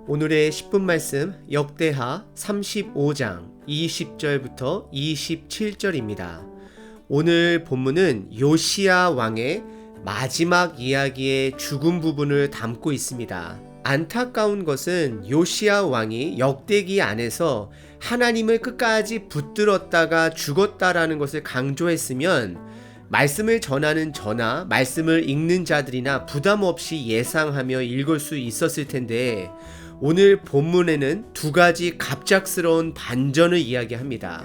오늘의 10분 말씀 역대하 35장 20절부터 27절입니다. 오늘 본문은 요시야 왕의 마지막 이야기의 죽음 부분을 담고 있습니다. 안타까운 것은 요시야 왕이 역대기 안에서 하나님을 끝까지 붙들었다가 죽었다라는 것을 강조했으면 말씀을 전하는 저나 말씀을 읽는 자들이나 부담 없이 예상하며 읽을 수 있었을 텐데 오늘 본문에는 두 가지 갑작스러운 반전을 이야기합니다.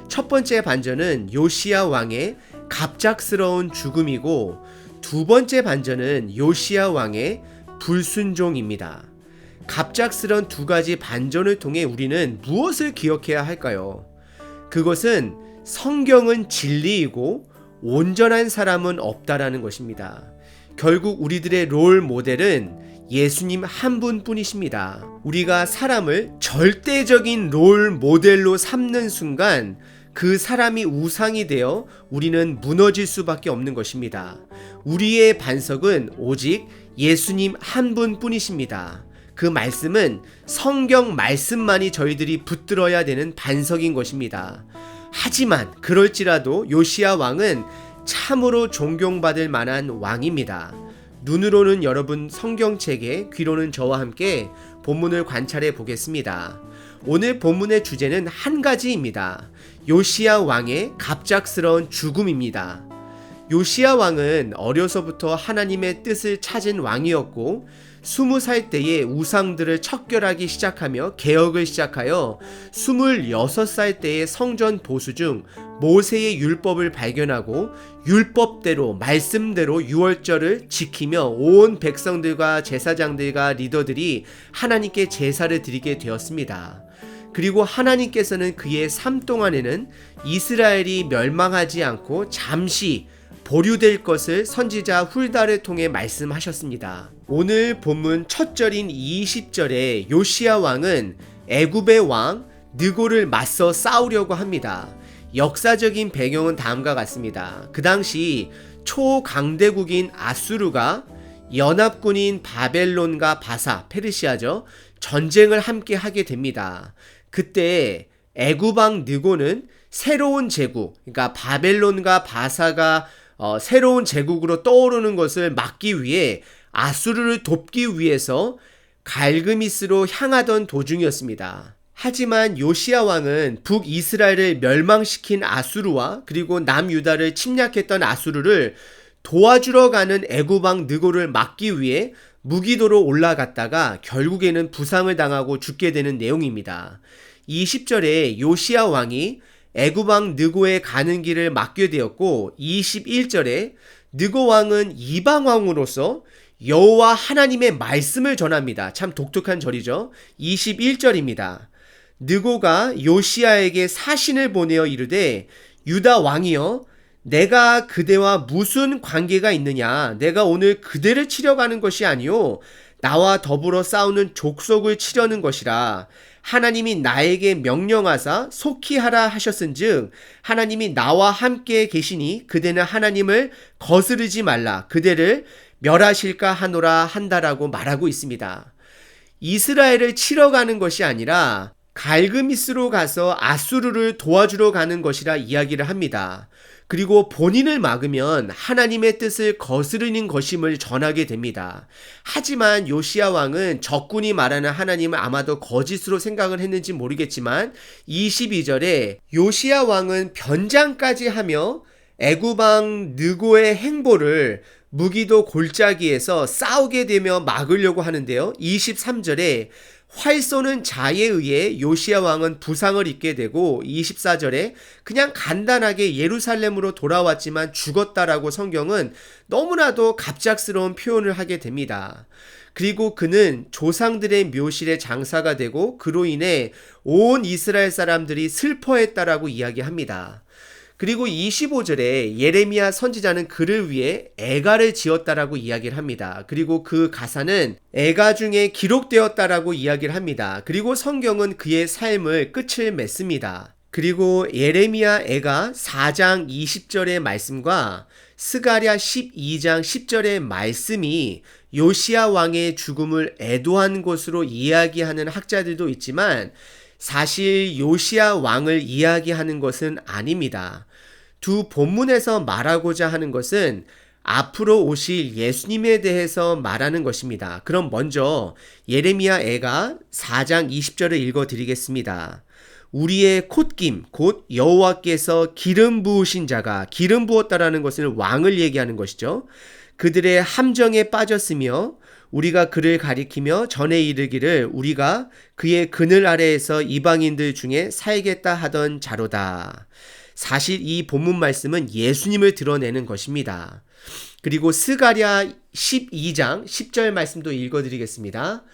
첫 번째 반전은 요시야 왕의 갑작스러운 죽음이고 두 번째 반전은 요시야 왕의 불순종입니다. 갑작스러운 두 가지 반전을 통해 우리는 무엇을 기억해야 할까요? 그것은 성경은 진리이고 온전한 사람은 없다라는 것입니다. 결국 우리들의 롤 모델은 예수님 한 분뿐이십니다. 우리가 사람을 절대적인 롤 모델로 삼는 순간 그 사람이 우상이 되어 우리는 무너질 수밖에 없는 것입니다. 우리의 반석은 오직 예수님 한 분뿐이십니다. 그 말씀은 성경 말씀만이 저희들이 붙들어야 되는 반석인 것입니다. 하지만 그럴지라도 요시야 왕은 참으로 존경받을 만한 왕입니다. 눈으로는 여러분 성경책에, 귀로는 저와 함께 본문을 관찰해 보겠습니다. 오늘 본문의 주제는 한 가지입니다. 요시야 왕의 갑작스러운 죽음입니다. 요시야 왕은 어려서부터 하나님의 뜻을 찾은 왕이었고 20살 때에 우상들을 척결하기 시작하며 개혁을 시작하여 26살 때에 성전 보수 중 모세의 율법을 발견하고 율법대로 말씀대로 유월절을 지키며 온 백성들과 제사장들과 리더들이 하나님께 제사를 드리게 되었습니다. 그리고 하나님께서는 그의 삶 동안에는 이스라엘이 멸망하지 않고 잠시 보류될 것을 선지자 훌다를 통해 말씀하셨습니다. 오늘 본문 첫 절인 20절에 요시야 왕은 애굽의 왕 느고를 맞서 싸우려고 합니다. 역사적인 배경은 다음과 같습니다. 그 당시 초강대국인 아수르가 연합군인 바벨론과 바사, 페르시아죠, 전쟁을 함께 하게 됩니다. 그때 애굽 왕 느고는 새로운 제국, 그러니까 바벨론과 바사가 새로운 제국으로 떠오르는 것을 막기 위해 아수르를 돕기 위해서 갈그미스로 향하던 도중이었습니다. 하지만 요시야 왕은 북이스라엘을 멸망시킨 아수르와 그리고 남유다를 침략했던 아수르를 도와주러 가는 애굽 왕 느고를 막기 위해 무기도로 올라갔다가 결국에는 부상을 당하고 죽게 되는 내용입니다. 20절에 요시야 왕이 애굽 왕 느고의 가는 길을 막게 되었고 21절에 느고 왕은 이방 왕으로서 여호와 하나님의 말씀을 전합니다. 참 독특한 절이죠. 21절입니다. 느고가 요시야에게 사신을 보내어 이르되 유다 왕이여 내가 그대와 무슨 관계가 있느냐? 내가 오늘 그대를 치러 가는 것이 아니요 나와 더불어 싸우는 족속을 치려는 것이라. 하나님이 나에게 명령하사 속히 하라 하셨은즉 하나님이 나와 함께 계시니 그대는 하나님을 거스르지 말라. 그대를 멸하실까 하노라 한다라고 말하고 있습니다. 이스라엘을 치러 가는 것이 아니라 갈그미스로 가서 아수르를 도와주러 가는 것이라 이야기를 합니다. 그리고 본인을 막으면 하나님의 뜻을 거스르는 것임을 전하게 됩니다. 하지만 요시야 왕은 적군이 말하는 하나님을 아마도 거짓으로 생각을 했는지 모르겠지만 22절에 요시야 왕은 변장까지 하며 애굽 왕 느고의 행보를 무기도 골짜기에서 싸우게 되며 막으려고 하는데요. 23절에 활 쏘는 자에 의해 요시야 왕은 부상을 입게 되고 24절에 그냥 간단하게 예루살렘으로 돌아왔지만 죽었다라고 성경은 너무나도 갑작스러운 표현을 하게 됩니다. 그리고 그는 조상들의 묘실에 장사가 되고 그로 인해 온 이스라엘 사람들이 슬퍼했다라고 이야기합니다. 그리고 25절에 예레미야 선지자는 그를 위해 애가를 지었다라고 이야기를 합니다. 그리고 그 가사는 애가 중에 기록되었다라고 이야기를 합니다. 그리고 성경은 그의 삶을 끝을 맺습니다. 그리고 예레미야 애가 4장 20절의 말씀과 스가랴 12장 10절의 말씀이 요시야 왕의 죽음을 애도한 것으로 이야기하는 학자들도 있지만 사실 요시야 왕을 이야기하는 것은 아닙니다. 두 본문에서 말하고자 하는 것은 앞으로 오실 예수님에 대해서 말하는 것입니다. 그럼 먼저 예레미야 애가 4장 20절을 읽어드리겠습니다. 우리의 콧김 곧 여호와께서 기름 부으신 자가, 기름 부었다라는 것은 왕을 얘기하는 것이죠. 그들의 함정에 빠졌으며 우리가 그를 가리키며 전에 이르기를 우리가 그의 그늘 아래에서 이방인들 중에 살겠다 하던 자로다. 사실 이 본문 말씀은 예수님을 드러내는 것입니다. 그리고 스가랴 12장 10절 말씀도 읽어드리겠습니다.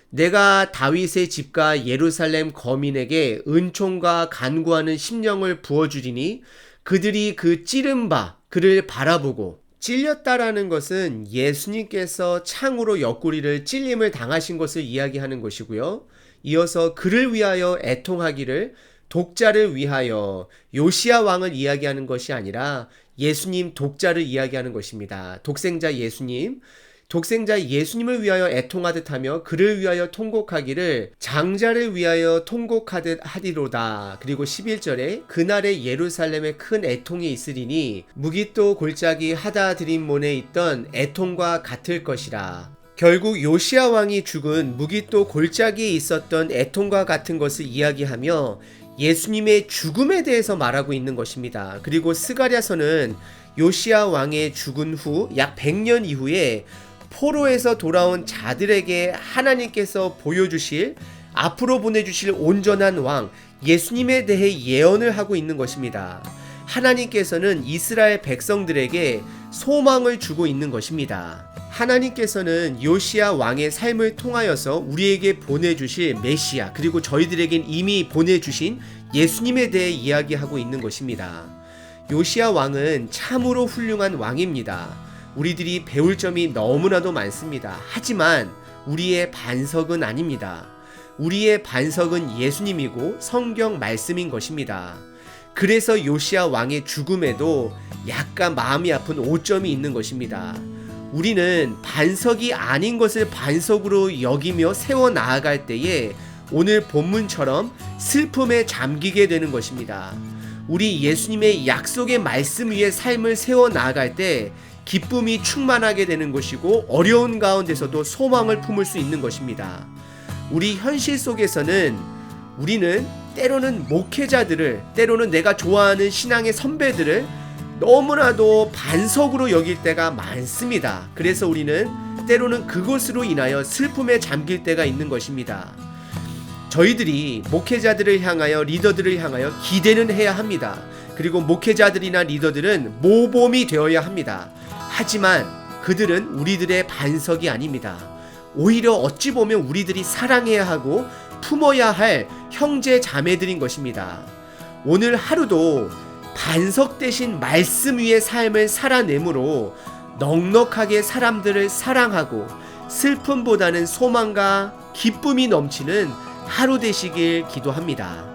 내가 다윗의 집과 예루살렘 거민에게 은총과 간구하는 심령을 부어주리니 그들이 그 찌른 바 그를 바라보고, 찔렸다라는 것은 예수님께서 창으로 옆구리를 찔림을 당하신 것을 이야기하는 것이고요. 이어서 그를 위하여 애통하기를, 독자를 위하여, 요시야 왕을 이야기하는 것이 아니라 예수님 독자를 이야기하는 것입니다. 독생자 예수님, 독생자 예수님을 위하여 애통하듯 하며 그를 위하여 통곡하기를 장자를 위하여 통곡하듯 하리로다. 그리고 11절에 그날에 예루살렘에 큰 애통이 있으리니 무깃도 골짜기 하다드림몬에 있던 애통과 같을 것이라. 결국 요시야 왕이 죽은 무깃도 골짜기에 있었던 애통과 같은 것을 이야기하며 예수님의 죽음에 대해서 말하고 있는 것입니다. 그리고 스가랴서는 요시야 왕의 죽은 후 약 100년 이후에 포로에서 돌아온 자들에게 하나님께서 보여주실, 앞으로 보내주실 온전한 왕 예수님에 대해 예언을 하고 있는 것입니다. 하나님께서는 이스라엘 백성들에게 소망을 주고 있는 것입니다. 하나님께서는 요시야 왕의 삶을 통하여서 우리에게 보내주실 메시아, 그리고 저희들에겐 이미 보내주신 예수님에 대해 이야기하고 있는 것입니다. 요시야 왕은 참으로 훌륭한 왕입니다. 우리들이 배울 점이 너무나도 많습니다. 하지만 우리의 반석은 아닙니다. 우리의 반석은 예수님이고 성경 말씀인 것입니다. 그래서 요시야 왕의 죽음에도 약간 마음이 아픈 오점이 있는 것입니다. 우리는 반석이 아닌 것을 반석으로 여기며 세워 나아갈 때에 오늘 본문처럼 슬픔에 잠기게 되는 것입니다. 우리 예수님의 약속의 말씀 위에 삶을 세워 나아갈 때 기쁨이 충만하게 되는 것이고 어려운 가운데서도 소망을 품을 수 있는 것입니다. 우리 현실 속에서는 우리는 때로는 목회자들을, 때로는 내가 좋아하는 신앙의 선배들을 너무나도 반석으로 여길 때가 많습니다. 그래서 우리는 때로는 그것으로 인하여 슬픔에 잠길 때가 있는 것입니다. 저희들이 목회자들을 향하여, 리더들을 향하여 기대는 해야 합니다. 그리고 목회자들이나 리더들은 모범이 되어야 합니다. 하지만 그들은 우리들의 반석이 아닙니다. 오히려 어찌 보면 우리들이 사랑해야 하고 품어야 할 형제 자매들인 것입니다. 오늘 하루도 반석 대신 말씀 위의 삶을 살아내므로 넉넉하게 사람들을 사랑하고 슬픔보다는 소망과 기쁨이 넘치는 하루 되시길 기도합니다.